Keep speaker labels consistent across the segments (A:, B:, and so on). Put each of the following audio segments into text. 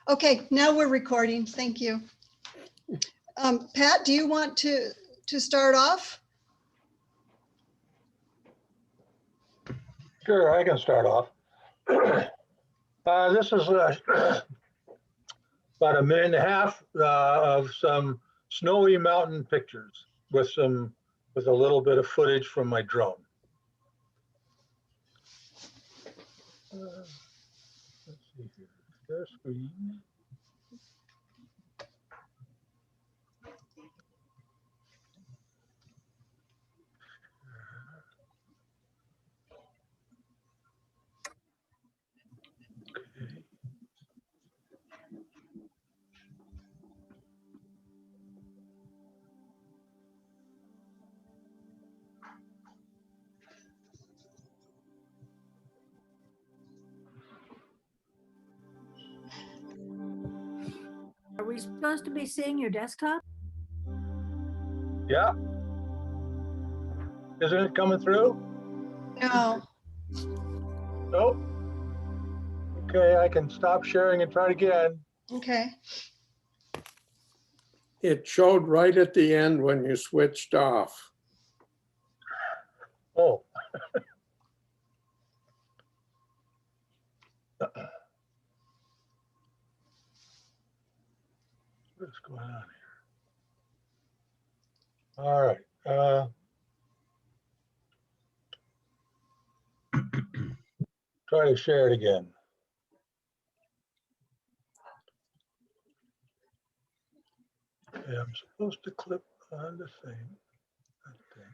A: Okay, now we're recording. Thank you. Pat, do you want to start off?
B: Sure, I can start off. This is about a minute and a half of some snowy mountain pictures with a little bit of footage from my drone. Let's see here, share screen. Okay.
C: Are we supposed to be seeing your desktop?
B: Yeah. Isn't it coming through?
A: No.
B: Nope. Okay, I can stop sharing and try it again.
A: Okay.
D: It showed right at the end when you switched off.
B: Oh. What's going on here? All right. Try to share it again. Okay, I'm supposed to clip on the thing. Okay.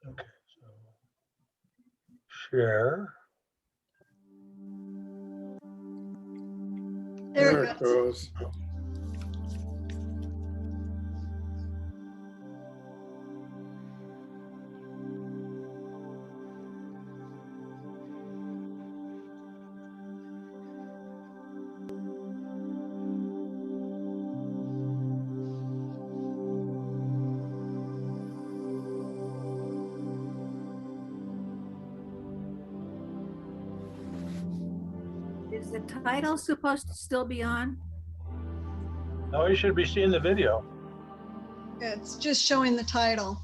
B: Okay, so share.
A: There
D: There
A: it
D: it
A: goes.
D: goes.
C: Is the title supposed to still be on?
B: Now you should be seeing the video.
A: It's just showing the title.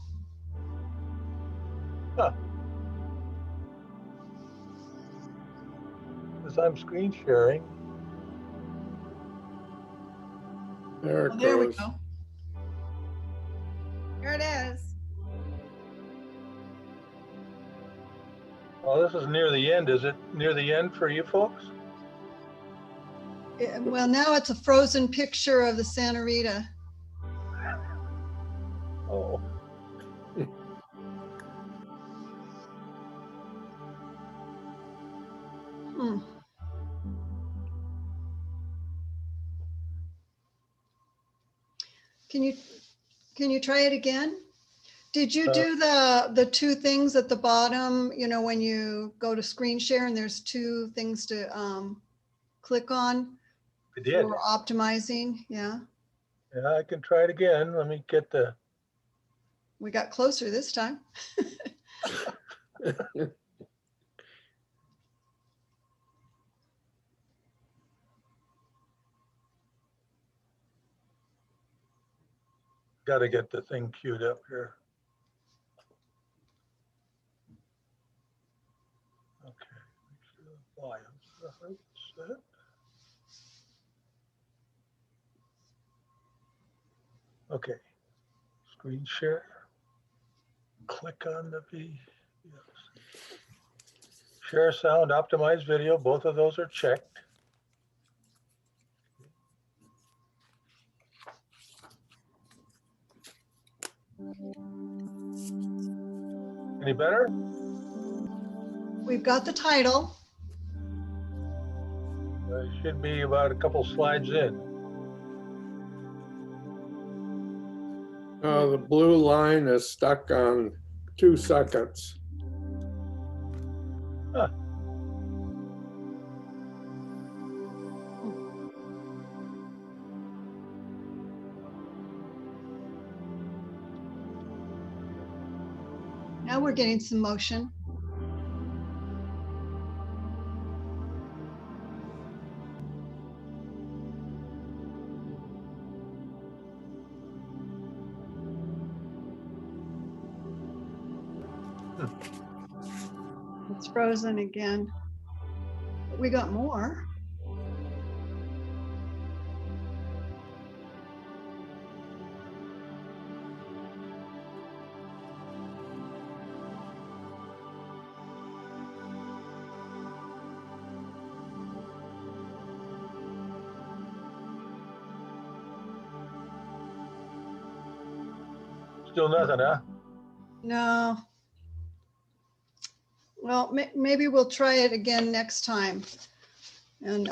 B: Because I'm screen sharing.
D: There it
A: Oh, there we
D: goes.
A: go.
E: Here it is.
B: Well, this is near the end. Is it near the end for you folks?
A: Well, now it's a frozen picture of the Santa Rita.
B: Oh.
A: Hmm. Can you try it again? Did you do the two things at the bottom, you know, when you go to screen share and there's two things to click on
B: I did.
A: for optimizing? Yeah,
B: Yeah, I can try it again. Let me get the.
A: we got closer this time.
B: Got to get the thing queued up here. Okay, make sure the volume's right set. Okay, screen share. Click on the V. Yes. Share sound, optimize video. Both of those are checked. Any better?
A: We've got the title.
B: Should be about a couple slides in.
D: The blue line is stuck on 2 seconds.
B: Huh.
A: Now we're getting some motion. It's frozen again. We got more.
B: Still nothing, huh?
A: No. Well, maybe we'll try it again next time. And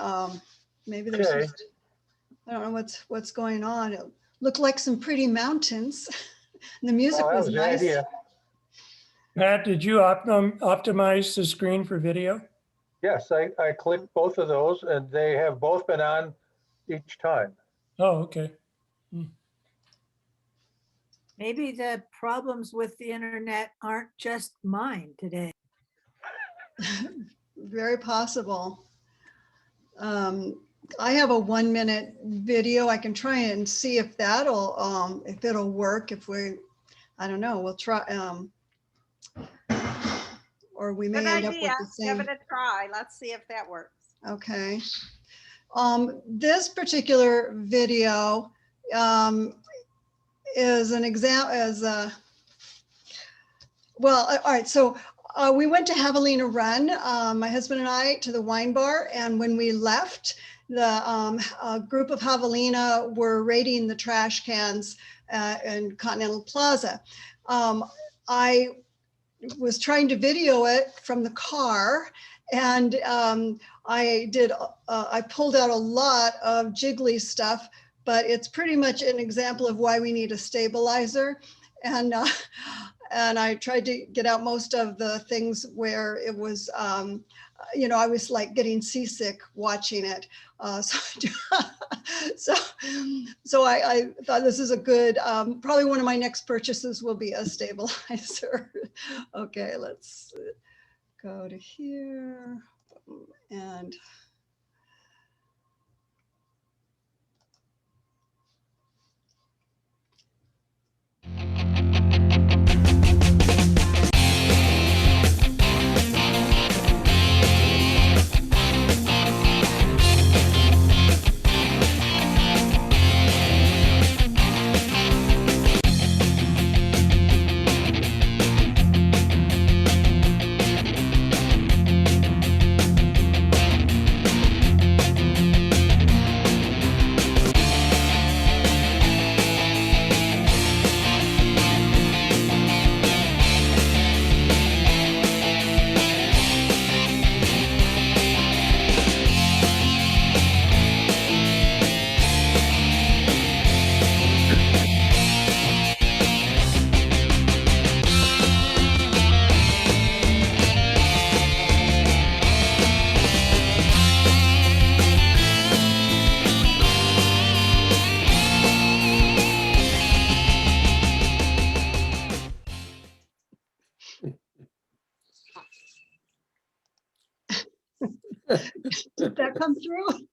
A: maybe there's,
B: Okay.
A: I don't know what's going on. It looked like some pretty mountains. And the music
B: Well, that
A: was
B: was the
A: nice.
B: idea.
E: Pat, did you optimize the screen for video?
B: Yes, I clicked both of those and they have both been on each time.
E: Oh, okay.
C: Maybe the problems with the internet aren't just mine today.
A: Very possible. I have a 1-minute video. I can try and see if that'll, if it'll work. If we, I don't know, we'll try. Or we may
F: Good
A: end up with
F: idea.
A: the
F: Give
A: same.
F: it a try. Let's see if that works.
A: Okay. This particular video is an example, as a, well, all right, so we went to Javelina Run, my husband and I, to the wine bar, and when we left, the group of Javelina were raiding the trash cans in Continental Plaza. I was trying to video it from the car, and I pulled out a lot of jiggly stuff, but it's pretty much an example of why we need a stabilizer. And I tried to get out most of the things where it was, you know, I was like getting seasick watching it. So I thought this is a good, probably one of my next purchases will be a stabilizer. Okay, let's go to here and did that come through?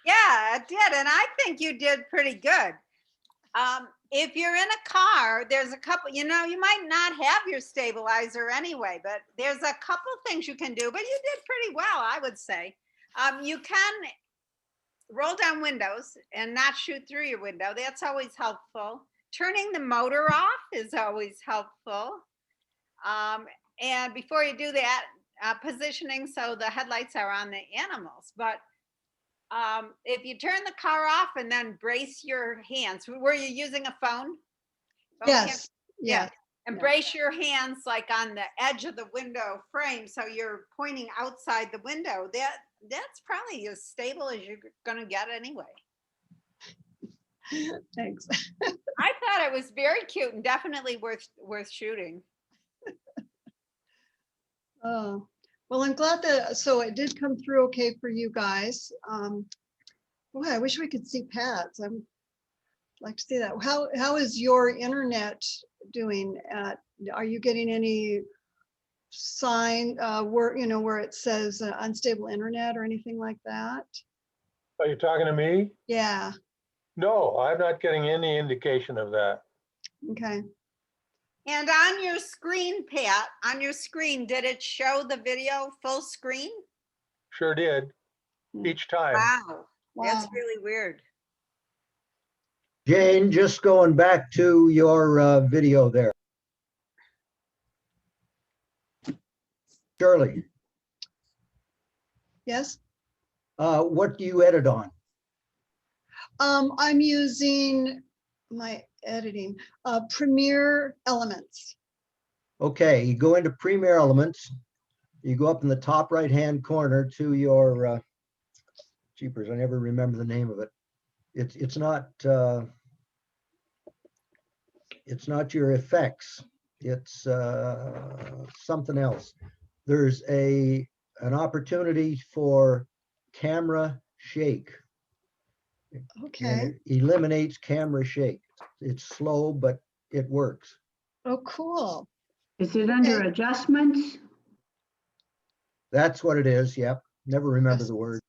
F: Yeah, it did. And I think you did pretty good. If you're in a car, there's a couple, you know, you might not have your stabilizer anyway, but there's a couple things you can do, but you did pretty well, I would say. You can roll down windows and not shoot through your window. That's always helpful. Turning the motor off is always helpful. And before you do that, positioning so the headlights are on the animals. But if you turn the car off and then brace your hands, were you using a phone?
A: Yes,
F: Yeah.
A: yes.
F: And
A: Yeah.
F: brace your hands like on the edge of the window frame, so you're pointing outside the window. That's probably as stable as you're gonna get anyway.
A: Thanks.
F: I thought it was very cute and definitely worth shooting.
A: Oh, well, I'm glad that, so it did come through okay for you guys. Boy, I wish we could see Pat's. I'd like to see that. How is your internet doing? Are you getting any sign where, you know, where it says unstable internet or anything like that?
B: Are you talking to me?
A: Yeah,
B: No, I'm not getting any indication of that.
A: okay.
F: And on your screen, Pat, on your screen, did it show the video full screen?
B: Sure did. Each time.
F: Wow, that's
A: Wow.
F: really weird.
G: Jane, just going back to your video there. Shirley,
A: Yes.
G: what do you edit on?
A: I'm using my editing, Premiere Elements.
G: Okay, you go into Premiere Elements. You go up in the top right-hand corner to your, jeepers, I never remember the name of it. It's not your effects. It's something else. There's an opportunity for camera shake. And
A: Okay.
G: it eliminates camera shake. It's slow, but it works.
A: Oh, cool.
H: Is it under
A: Okay.
H: adjustments?
G: That's what it is. Yep. Never remember
A: Yes.
G: the word.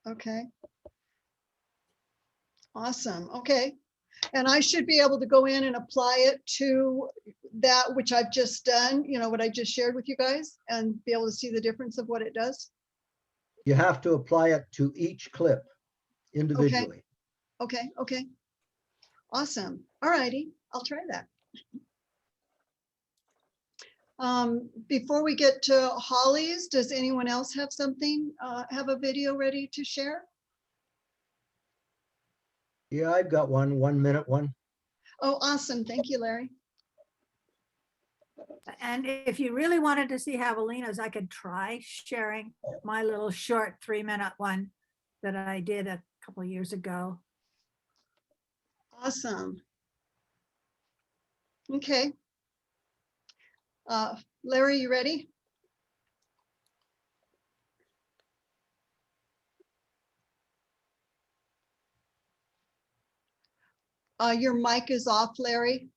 A: Okay. Awesome. Okay. And I should be able to go in and apply it to that which I've just done, you know, what I just shared with you guys, and be able to see the difference of what it does.
G: You have to apply it to each clip individually.
A: Okay. Okay. Awesome. All righty. I'll try that. Before we get to Holly's, does anyone else have something, have a video ready to share?
G: Yeah, I've got one 1 minute one.
A: Oh, awesome. Thank you, Larry.
C: And if you really wanted to see javelinas, I could try sharing my little short 3-minute one that I did a couple of years ago.
A: Awesome. Okay. Larry, you ready? Your mic is off, Larry.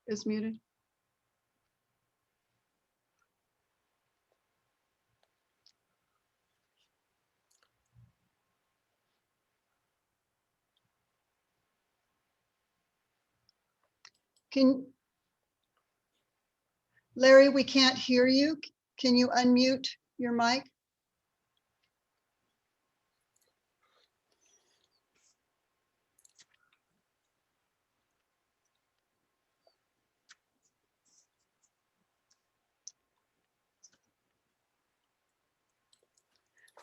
A: Is muted. Larry, we can't hear you. Can you unmute your mic?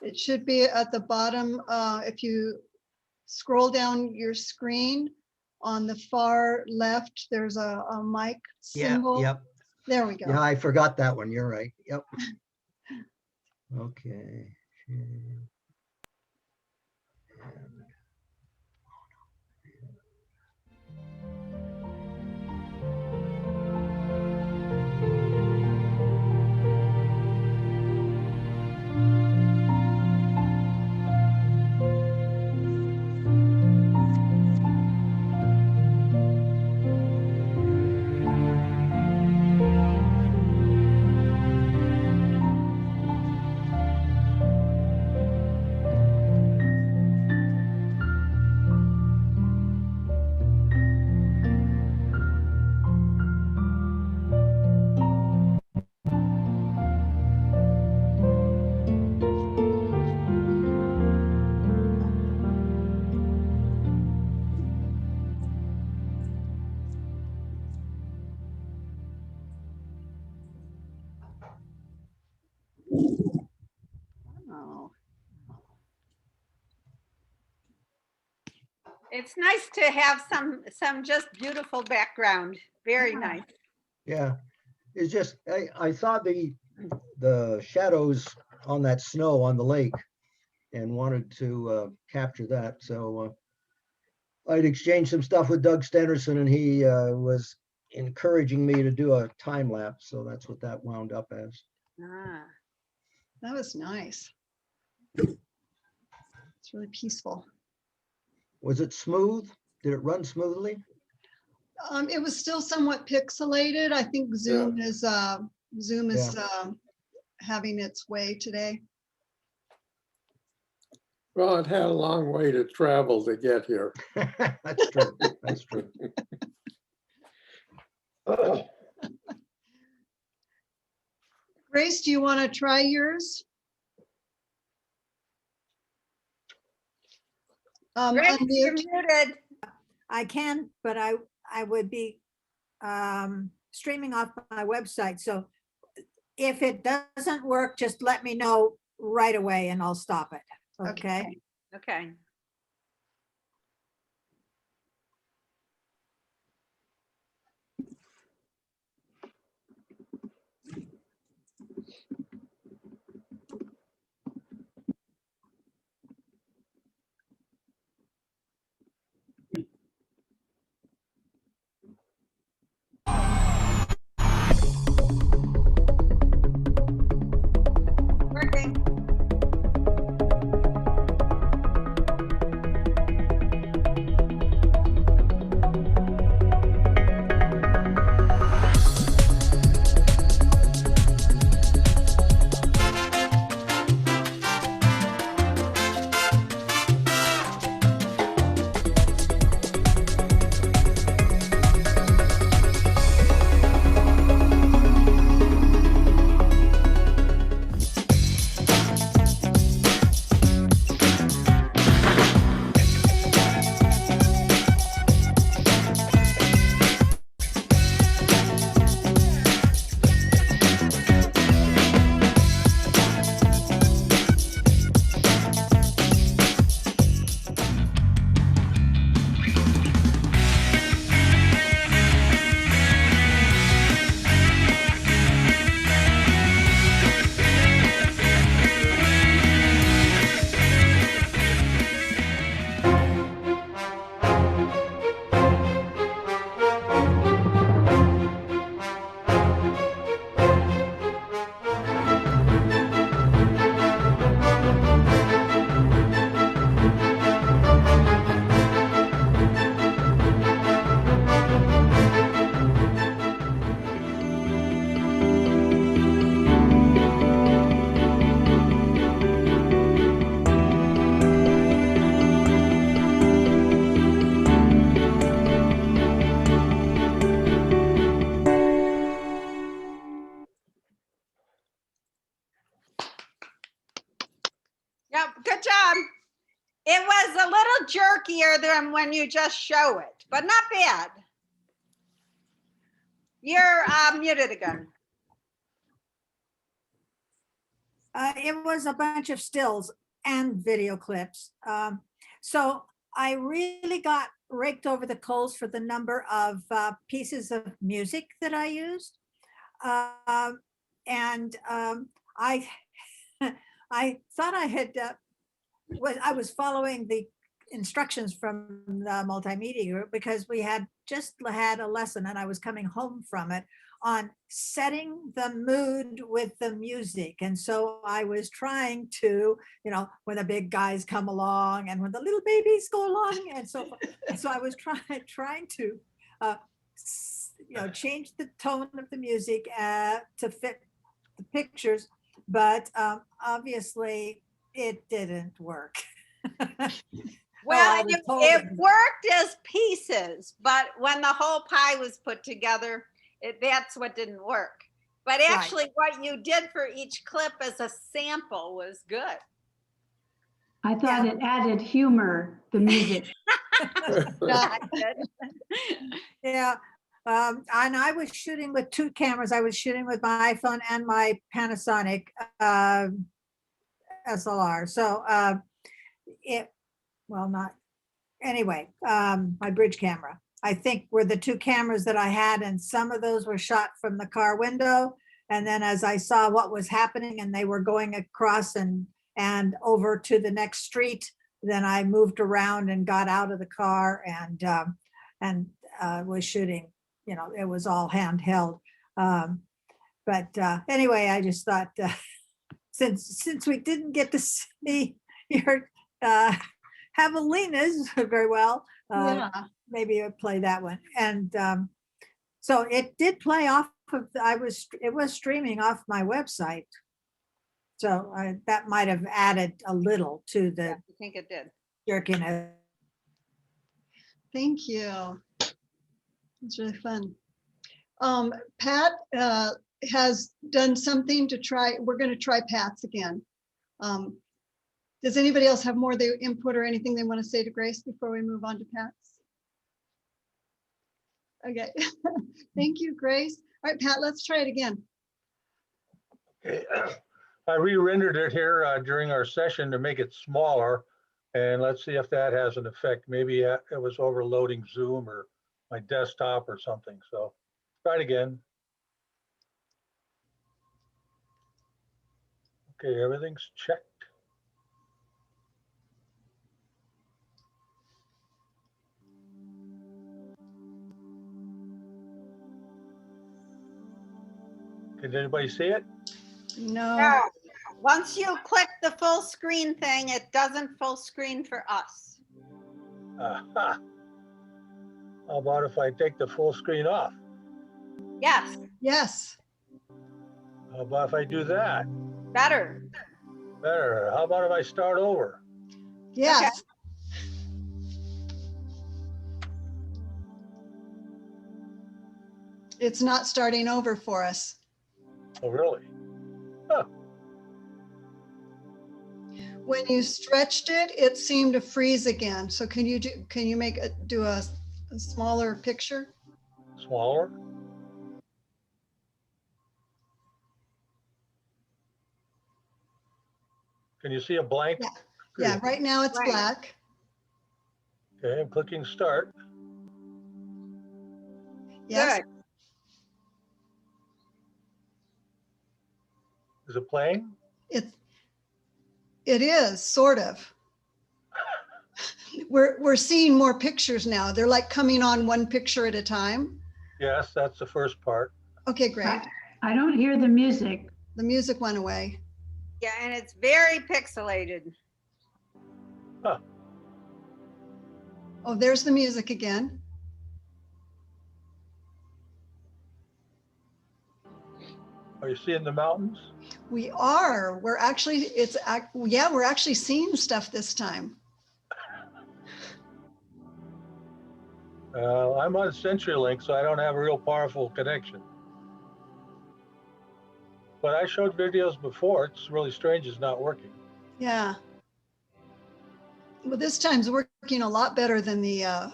A: It should be at the bottom. If you scroll down your screen on the far left, there's a mic symbol.
G: Yep.
A: There we go.
G: Yeah, I forgot that one. You're right. Yep. Okay.
A: Oh,
F: It's nice to have some just beautiful background. Very nice.
G: Yeah. It's just, I saw the shadows on that snow on the lake and wanted to capture that. So I'd exchanged some stuff with Doug Stenderson, and he was encouraging me to do a time lapse. So that's what that wound up as.
F: Ah.
A: that was nice. It's really peaceful.
G: Was it smooth? Did it run smoothly?
A: It was still somewhat pixelated. I think Zoom is having its way today.
D: Well, it had a long way to travel to get here.
G: That's true. That's true.
A: Grace, do you want to try yours?
F: Grace, you're
A: Unmute.
F: muted.
C: I can, but I would be streaming off my website. So if it doesn't work, just let me know right away and I'll stop it. Okay.
F: Okay. Working. Yep, good job. It was a little jerkier than when you just show it, but not bad. You're muted again.
C: It was a bunch of stills and video clips. So I really got raked over the coals for the number of pieces of music that I used. And I I thought I had I was following the instructions from the multimedia group because we had just had a lesson and I was coming home from it on setting the mood with the music. And so I was trying to, when the big guys come along and when the little babies go along and so I was trying to change the tone of the music to fit the pictures, but obviously it didn't work.
F: Well, it worked as pieces, but when the whole pie was put together, that's what didn't work. But actually what you did for each clip as a sample was good.
H: I thought it added humor, the music.
C: Yeah. And I was shooting with two cameras. I was shooting with my iPhone and my Panasonic SLR. So my bridge camera, I think, were the two cameras that I had, and some of those were shot from the car window. And then as I saw what was happening and they were going across and over to the next street, then I moved around and got out of the car and was shooting. It was all handheld. But anyway, I just thought since we didn't get to see your javelinas very well, maybe I'd play that one. And so it did play off of, it was streaming off my website. So that might have added a little to the
F: I think it did.
C: jerkiness.
A: Thank you. It's really fun. Pat has done something to try, we're going to try Pat's again. Does anybody else have more input or anything they want to say to Grace before we move on to Pat's? Okay, thank you, Grace. All right, Pat, let's try it again.
B: Okay. I re-rendered it here during our session to make it smaller. And let's see if that has an effect. Maybe it was overloading Zoom or my desktop or something. So try it again. Okay, everything's checked. Can anybody see it?
A: No,
F: No. Once you click the full screen thing, it doesn't full screen for us.
B: Aha. How about if I take the full screen off?
F: Yes,
A: yes,
B: How about if I do that?
F: better.
B: Better. How about if I start over?
A: yes. It's not starting over for us.
B: Oh, really? Huh.
A: When you stretched it, it seemed to freeze again. So can you do a smaller picture?
B: Smaller? Can you see a blank?
A: Yeah. Yeah, right now it's
F: Right.
A: black.
B: Okay, I'm clicking start.
A: Yes,
F: Good.
B: Is it playing?
A: it is sort of. We're seeing more pictures now. They're like coming on one picture at a time.
B: Yes, that's the first part.
A: Okay, great.
H: I don't hear the music.
A: The music went away.
F: Yeah, and it's very pixelated.
A: Oh, there's the music again.
B: Are you seeing the mountains?
A: We are. We're actually, we're actually seeing stuff this time.
B: I'm on CenturyLink, so I don't have a real powerful connection. But I showed videos before. It's really strange it's not working.
A: Yeah. Well, this time's working a lot better than the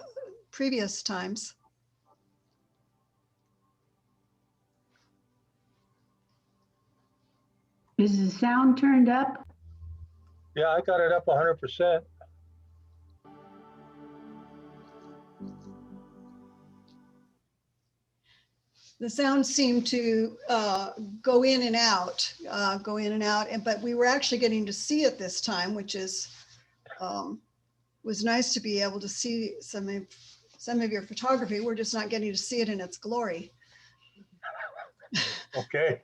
A: previous times.
H: Is the sound turned up?
B: Yeah, I got it up 100%.
A: The sound seemed to go in and out, but we were actually getting to see it this time, which is was nice to be able to see some of your photography. We're just not getting to see it in its glory.
B: Okay.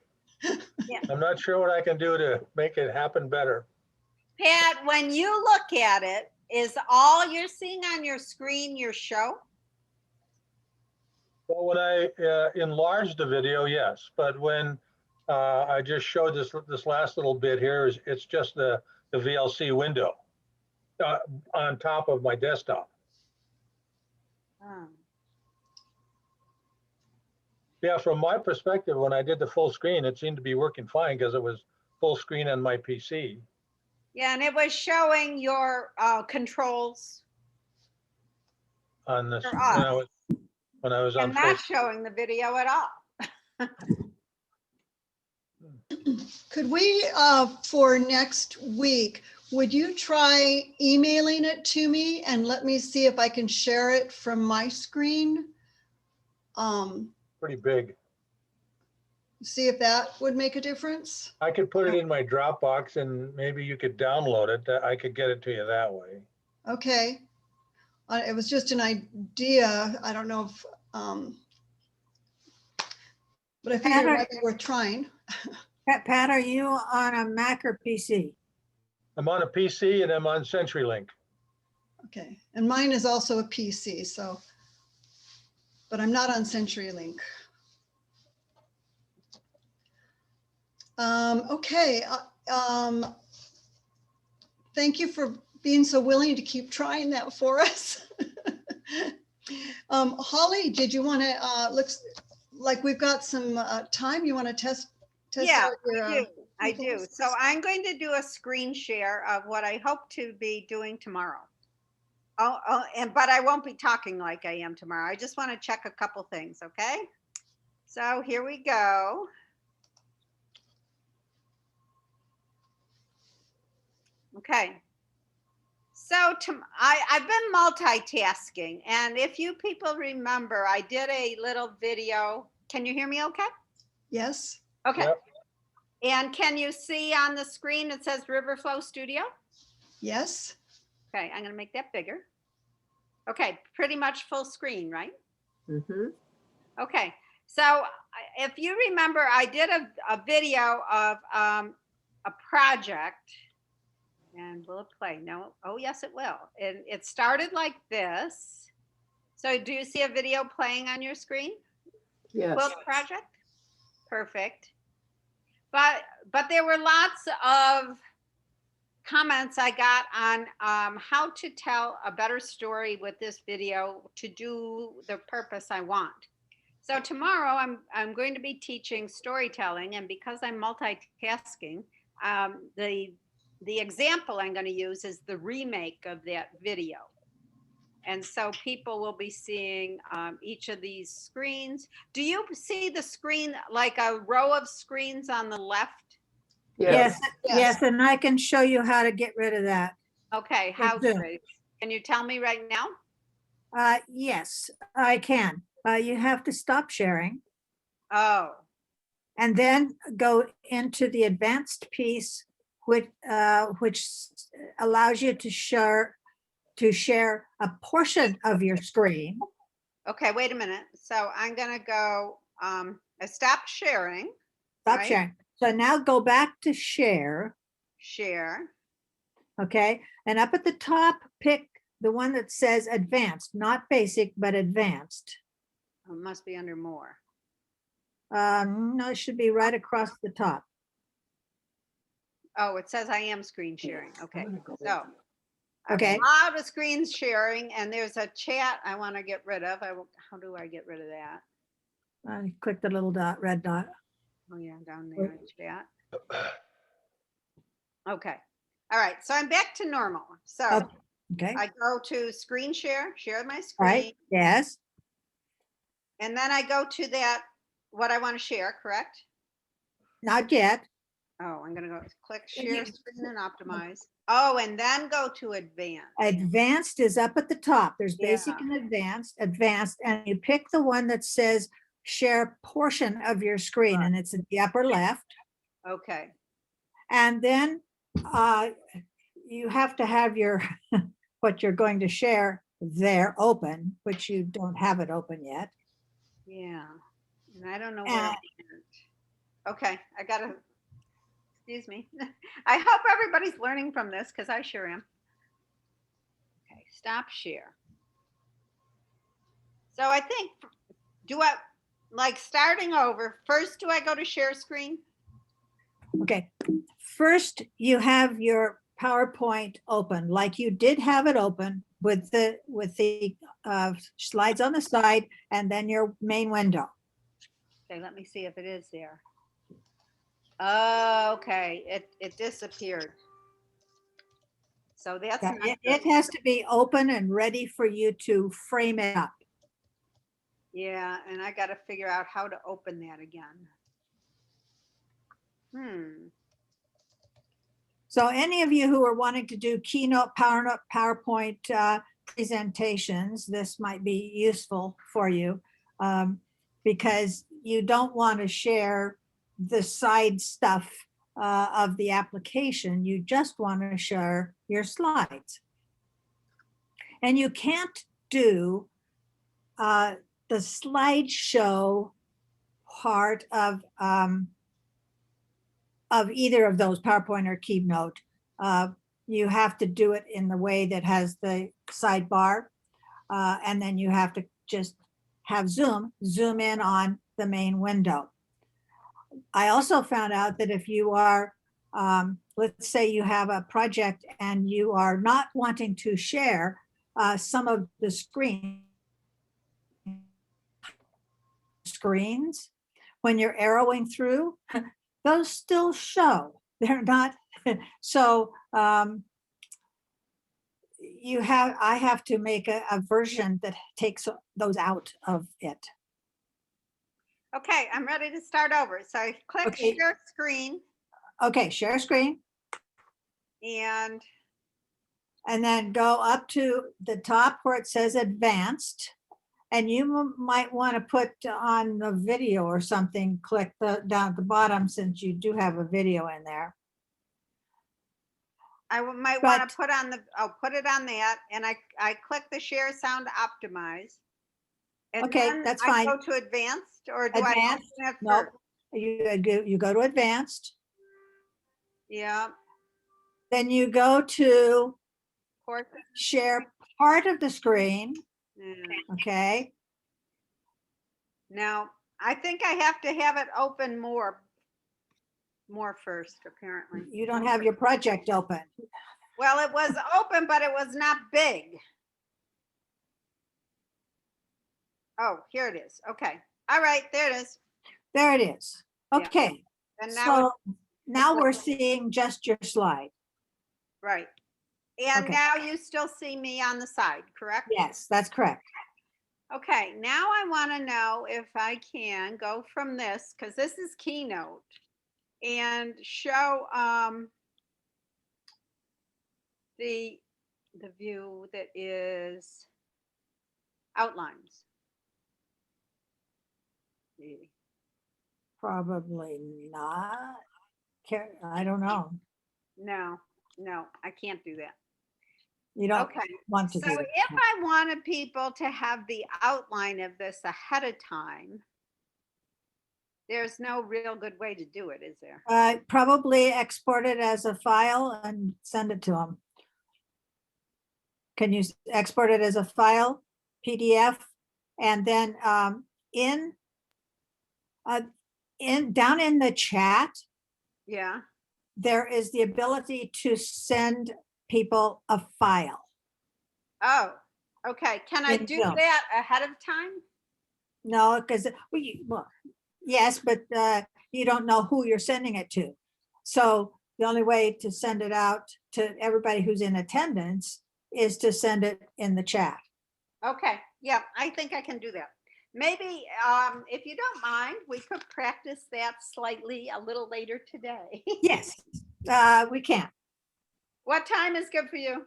F: Yeah.
B: I'm not sure what I can do to make it happen better.
F: Pat, when you look at it, is all you're seeing on your screen your show?
B: Well, when I enlarged the video, yes, but when I just showed this last little bit here, it's just the VLC window on top of my desktop.
F: Oh.
B: Yeah, from my perspective, when I did the full screen, it seemed to be working fine because it was full screen on my PC.
F: Yeah, and it was showing your controls
B: On this,
F: For us.
B: when I was on
F: and
B: full.
F: not showing the video at all.
A: Could we, for next week, would you try emailing it to me and let me see if I can share it from my screen?
B: Pretty big.
A: See if that would make a difference?
B: I could put it in my Dropbox and maybe you could download it. I could get it to you that way.
A: Okay. It was just an idea. I don't know if, but I figured it might be worth trying.
C: Pat, are you on a Mac or PC?
B: I'm on a PC and I'm on CenturyLink.
A: Okay, and mine is also a PC, so, but I'm not on CenturyLink. Okay, thank you for being so willing to keep trying that for us. Holly, did you want to like we've got some time. You want to test
F: Yeah,
A: out your,
F: I do.
A: tools?
F: So I'm going to do a screen share of what I hope to be doing tomorrow. But I won't be talking like I am tomorrow. I just want to check a couple things, okay? So here we go. Okay. So I've been multitasking, and if you people remember, I did a little video. Can you hear me okay?
A: Yes.
F: Okay.
B: Yep.
F: And can you see on the screen, it says Riverflow Studio?
A: Yes.
F: Okay, I'm gonna make that bigger. Okay, pretty much full screen, right? Okay, so if you remember, I did a video of a project. And will it play? No. Oh, yes, it will. And it started like this. So do you see a video playing on your screen?
D: Yes.
F: Quilt project? Perfect. But there were lots of comments I got on how to tell a better story with this video to do the purpose I want. So tomorrow I'm going to be teaching storytelling, and because I'm multitasking, the example I'm going to use is the remake of that video. And so people will be seeing each of these screens. Do you see the screen, like a row of screens on the left?
C: Yes,
A: Yes.
C: yes, and I can show you how to get rid of that.
F: Okay, how
C: Zoom.
F: great. Can you tell me right now?
C: Yes, I can. You have to stop sharing
F: Oh,
C: and then go into the advanced piece, which allows you to share a portion of your screen.
F: okay, wait a minute. So I'm going to go, I stopped sharing.
C: Stop
F: Right.
C: sharing. So now go back to share.
F: Share.
C: Okay, and up at the top, pick the one that says advanced, not basic, but advanced.
F: It must be under more.
C: No, it should be right across the top.
F: Oh, it says I am screen sharing. Okay, so.
C: Okay.
F: A lot of screen sharing, and there's a chat I want to get rid of. How do I get rid of that?
C: Click the little dot, red dot.
F: Oh yeah, down there, chat. Okay, all right, so I'm back to normal. So
C: Okay,
F: I go to screen share my
C: all
F: screen,
C: right, yes,
F: and then I go to that, what I want to share, correct?
C: not yet.
F: Oh, I'm gonna go click share screen and optimize. Oh, and then go to advanced.
C: Advanced is up at the top. There's basic
F: Yeah.
C: and advanced, and you pick the one that says share portion of your screen,
F: Right.
C: and it's at the upper left.
F: Okay,
C: And then you have to have your what you're going to share there open, which you don't have it open yet.
F: yeah, and I don't know where it went. Okay, I gotta, excuse me. I hope everybody's learning from this because I sure am. Okay, stop share. So I think, like starting over, first do I go to share screen?
C: Okay, first you have your PowerPoint open, like you did have it open with the slides on the side and then your main window.
F: Okay, let me see if it is there. Oh, okay, it disappeared. So that's
C: Yeah,
F: not
C: it
F: good.
C: has to be open and ready for you to frame it up.
F: Yeah, and I got to figure out how to open that again.
C: So any of you who are wanting to do keynote PowerPoint presentations, this might be useful for you because you don't want to share the side stuff of the application. You just want to share your slides. And you can't do the slideshow part of either of those, PowerPoint or Keynote. You have to do it in the way that has the sidebar. And then you have to just have zoom in on the main window. I also found out that if you are, let's say you have a project and you are not wanting to share some of the screen screens, when you're arrowing through, those still show. They're not, so I have to make a version that takes those out of it.
F: Okay, I'm ready to start over. So click
C: Okay.
F: share screen
C: Okay, share screen,
F: and
C: and then go up to the top where it says advanced. And you might want to put on the video or something, click down at the bottom, since you do have a video in there.
F: I might want
C: But-
F: to put on I'll put it on that, and I click the share sound optimize. And
C: Okay,
F: then
C: that's
F: I
C: fine.
F: go to advanced, or do I
C: Advanced?
F: open it
C: Nope.
F: first?
C: You go to advanced,
F: Yeah,
C: then you go to
F: of course.
C: share part of the screen,
F: Yeah.
C: okay?
F: Now, I think I have to have it open more first, apparently.
C: You don't have your project open.
F: Well, it was open, but it was not big. Oh, here it is. Okay. All right, there it is.
C: There it is.
F: Yeah.
C: Okay,
F: And now,
C: so now we're seeing just your slide.
F: right. And
C: Okay.
F: now you still see me on the side, correct?
C: Yes, that's correct.
F: Okay, now I want to know if I can go from this, because this is Keynote, and show the view that is outlines.
C: Probably not. I don't know.
F: No, I can't do that.
C: You don't
F: Okay,
C: want to
F: so
C: do
F: if
C: that.
F: I wanted people to have the outline of this ahead of time, there's no real good way to do it, is there?
C: Probably export it as a file and send it to them. Can you export it as a file, PDF? And then down in the chat,
F: Yeah.
C: there is the ability to send people a file.
F: Oh, okay. Can I
C: In
F: do
C: Zoom.
F: that ahead of time?
C: No, because well, yes, but you don't know who you're sending it to. So the only way to send it out to everybody who's in attendance is to send it in the chat.
F: Okay, yeah, I think I can do that. Maybe, if you don't mind, we could practice that slightly a little later today.
C: Yes, we can.
F: What time is good for you?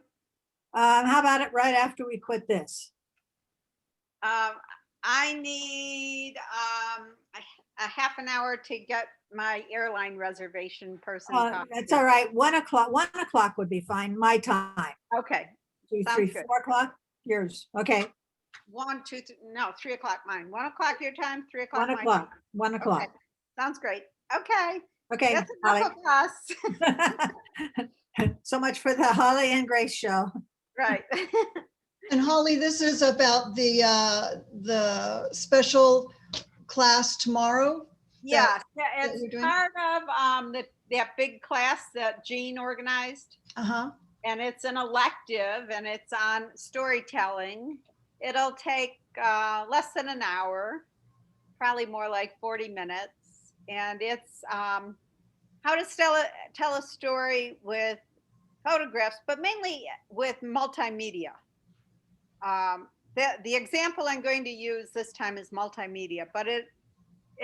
C: How about it right after we quit this?
F: I need a half an hour to get my airline reservation person. talking
C: That's
F: to.
C: all right. 1 o'clock. 1 o'clock would be fine. My time.
F: Okay,
C: 2,
F: Sounds
C: 3,
F: good.
C: 4 o'clock. Yours. Okay.
F: 1, 2, no, 3 o'clock mine. 1 o'clock your time, 3 o'clock
C: 1
F: my time.
C: o'clock. 1 o'clock.
F: Okay, sounds great. Okay,
C: Okay.
F: that's
C: Holly.
F: enough of us.
C: So much for the Holly and Grace show.
F: Right.
A: And Holly, this is about the special class tomorrow.
F: Yeah,
A: that
F: it's
A: you're doing?
F: part of that big class that Jean organized.
A: Uh-huh.
F: And it's an elective, and it's on storytelling. It'll take less than an hour, probably more like 40 minutes. And it's how to tell a story with photographs, but mainly with multimedia. The example I'm going to use this time is multimedia, but it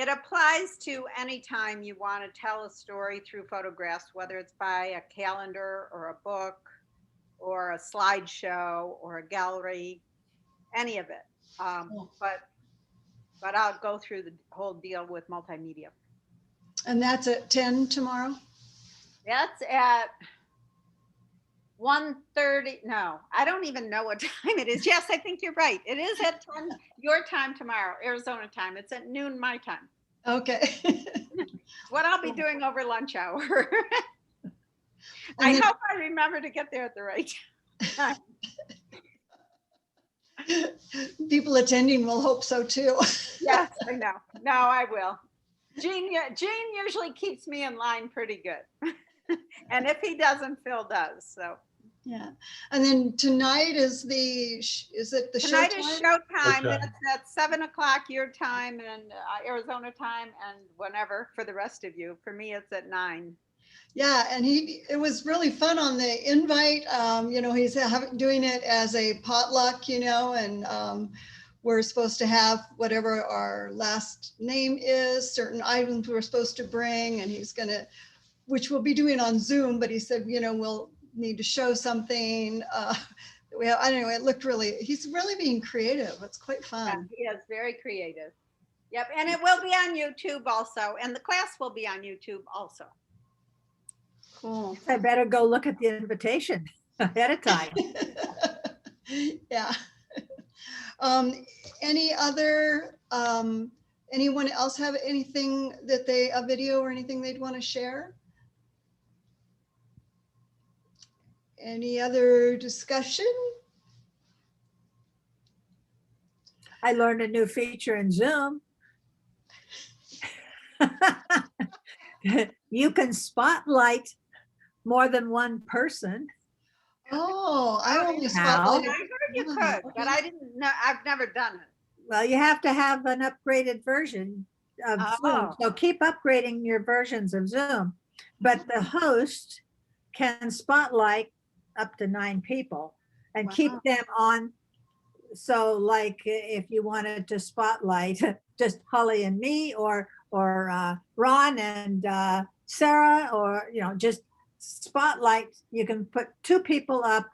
F: applies to any time you want to tell a story through photographs, whether it's by a calendar or a book or a slideshow or a gallery, any of it. But I'll go through the whole deal with multimedia.
A: And that's at 10 tomorrow?
F: That's at 1:30. No, I don't even know what time it is. Yes, I think you're right. It is at 10 your time tomorrow, Arizona time. It's at noon my time.
A: Okay.
F: What I'll be doing over lunch hour. I
A: And then-
F: hope I remember to get there at the right time.
A: People attending will hope so too.
F: Yes, I know. No, I will. Jean usually keeps me in line pretty good. And if he doesn't, Phil does. So
A: Yeah. And then tonight is is it the show
F: Tonight is
A: time?
F: showtime.
B: Showtime.
F: That's at 7 o'clock your time and Arizona time, and whenever for the rest of you. For me, it's at 9.
A: Yeah, and it was really fun on the invite. He's doing it as a potluck, and we're supposed to have whatever our last name is, certain items we're supposed to bring, and which we'll be doing on Zoom, but he said, we'll need to show something. I don't know, he's really being creative. It's quite
F: Yeah,
A: fun.
F: he is very creative. Yep, and it will be on YouTube also, and the class will be on YouTube also.
A: Cool.
C: I better go look at the invitation ahead of time.
A: Yeah. Any other, anyone else have anything a video or anything they'd want to share? Any other discussion?
C: I learned a new feature in Zoom. You can spotlight more than one person.
A: Oh, I only
C: How?
F: I
A: spotlighted.
F: heard you
A: one.
F: could, but I didn't know. I've never done it.
C: Well, you have to have an upgraded version of Zoom.
F: Oh.
C: So keep upgrading your versions of Zoom. But the host can spotlight up to 9 people and keep
A: Wow.
C: them on. So like if you wanted to spotlight just Holly and me or Ron and Sarah, or, just spotlight, you can put 2 people up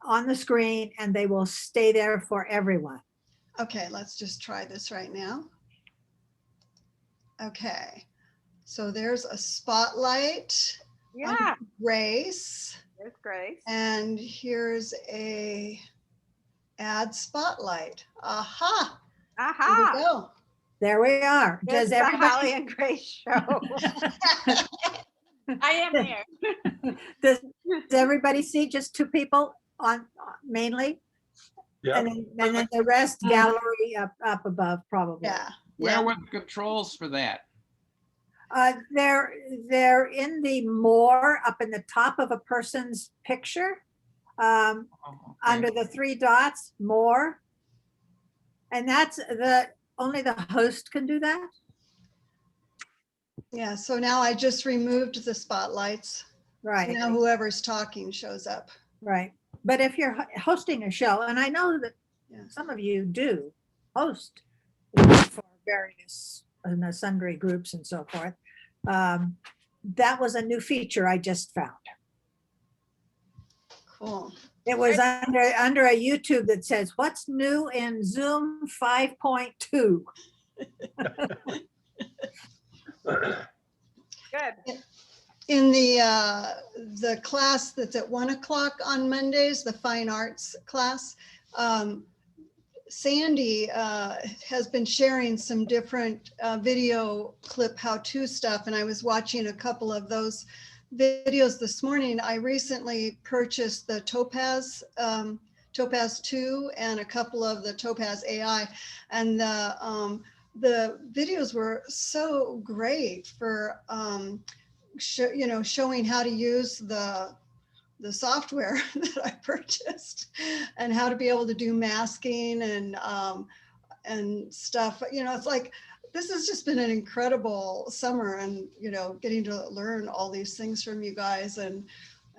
C: on the screen and they will stay there for everyone.
A: Okay, let's just try this right now. Okay, so there's a spotlight.
F: Yeah,
A: Grace.
F: there's Grace.
A: And here's a add spotlight. Aha, here
F: Aha.
A: we go.
C: There we are.
F: Does
C: Does
F: the Holly
C: everybody,
F: and Grace show? I am here.
C: does everybody see just 2 people on mainly?
B: Yeah,
C: And then the rest gallery up above probably.
A: Yeah.
I: Where
A: Yeah.
I: were the controls for that?
C: They're in the more up in the top of a person's picture,
I: Oh, okay.
C: under the 3 dots, more. And that's only the host can do that.
A: Yeah, so now I just removed the spotlights.
C: Right.
A: Now whoever's talking shows up.
C: Right. But if you're hosting a show, and I know that
A: Yeah.
C: some of you do host for various sundry groups and so forth, that was a new feature I just found.
A: Cool.
C: It was under a YouTube that says, "What's new in Zoom 5.2?"
F: Good.
A: In the class that's at 1 o'clock on Mondays, the fine arts class, Sandy has been sharing some different video clip how-to stuff, and I was watching a couple of those videos this morning. I recently purchased the Topaz 2 and a couple of the Topaz AI, and the videos were so great for showing how to use the software that I purchased and how to be able to do masking and stuff. It's like, this has just been an incredible summer, and, getting to learn all these things from you guys and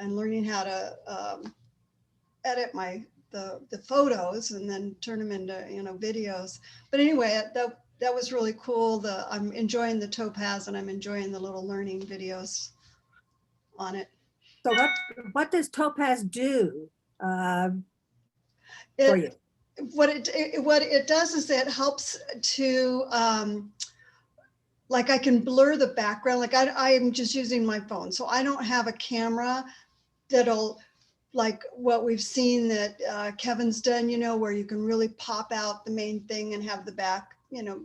A: learning how to edit the photos and then turn them into, videos. But anyway, that was really cool. I'm enjoying the Topaz, and I'm enjoying the little learning videos on it.
C: So what does Topaz do for you?
A: What it does is it helps to, like, I can blur the background. Like I am just using my phone, so I don't have a camera that'll, like what we've seen that Kevin's done, where you can really pop out the main thing and have the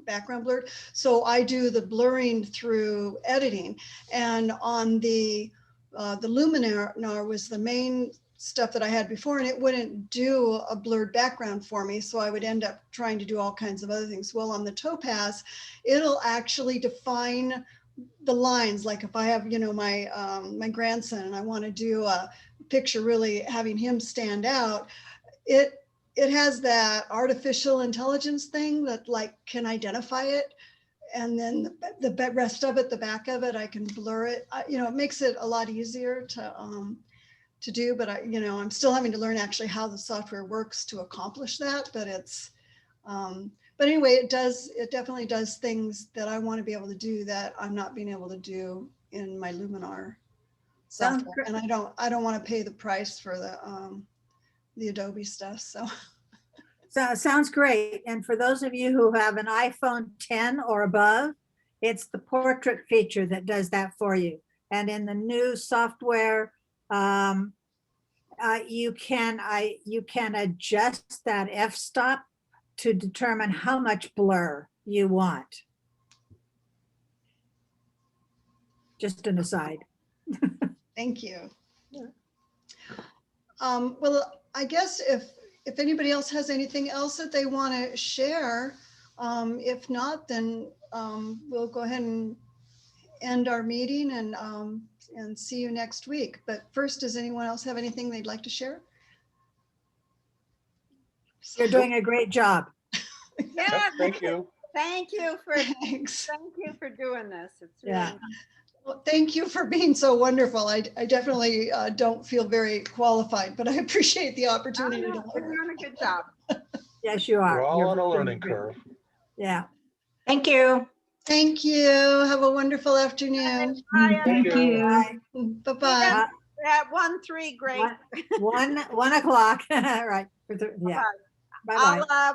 A: background blurred. So I do the blurring through editing, and on the Luminar was the main stuff that I had before, and it wouldn't do a blurred background for me. So I would end up trying to do all kinds of other things. Well, on the Topaz, it'll actually define the lines. Like if I have, my grandson and I want to do a picture, really having him stand out. It has that artificial intelligence thing that like can identify it. And then the rest of it, the back of it, I can blur it. It makes it a lot easier to do, but I'm still having to learn actually how the software works to accomplish that. But but anyway, it definitely does things that I want to be able to do that I'm not being able to do in my Luminar
C: Sounds
A: software.
C: great.
A: And I don't want to pay the price for the Adobe stuff.
C: So sounds great. And for those of you who have an iPhone 10 or above, it's the portrait feature that does that for you. And in the new software, you can adjust that f-stop to determine how much blur you want. Just an aside.
A: Thank you. Well, I guess if anybody else has anything else that they want to share, if not, then we'll go ahead and end our meeting and see you next week. But first, does anyone else have anything they'd like to share?
C: You're doing a great job.
F: Yeah,
B: Thank you.
F: thank you for
A: Thanks.
F: doing this. It's
C: Yeah.
F: really,
A: Well, thank you for being so wonderful. I definitely don't feel very qualified, but I appreciate the opportunity to
F: you're
A: learn.
F: doing a good job.
C: Yes, you are.
B: We're all
C: You're
B: on a
C: doing
B: learning
C: great.
B: curve.
C: Yeah.
J: Thank you.
A: Thank you. Have a wonderful afternoon.
F: Bye,
H: Thank
B: you.
H: you.
C: Bye.
A: Bye-bye.
F: At 1-3, great.
C: One o'clock. Right. Yeah. Bye-bye.
F: I'll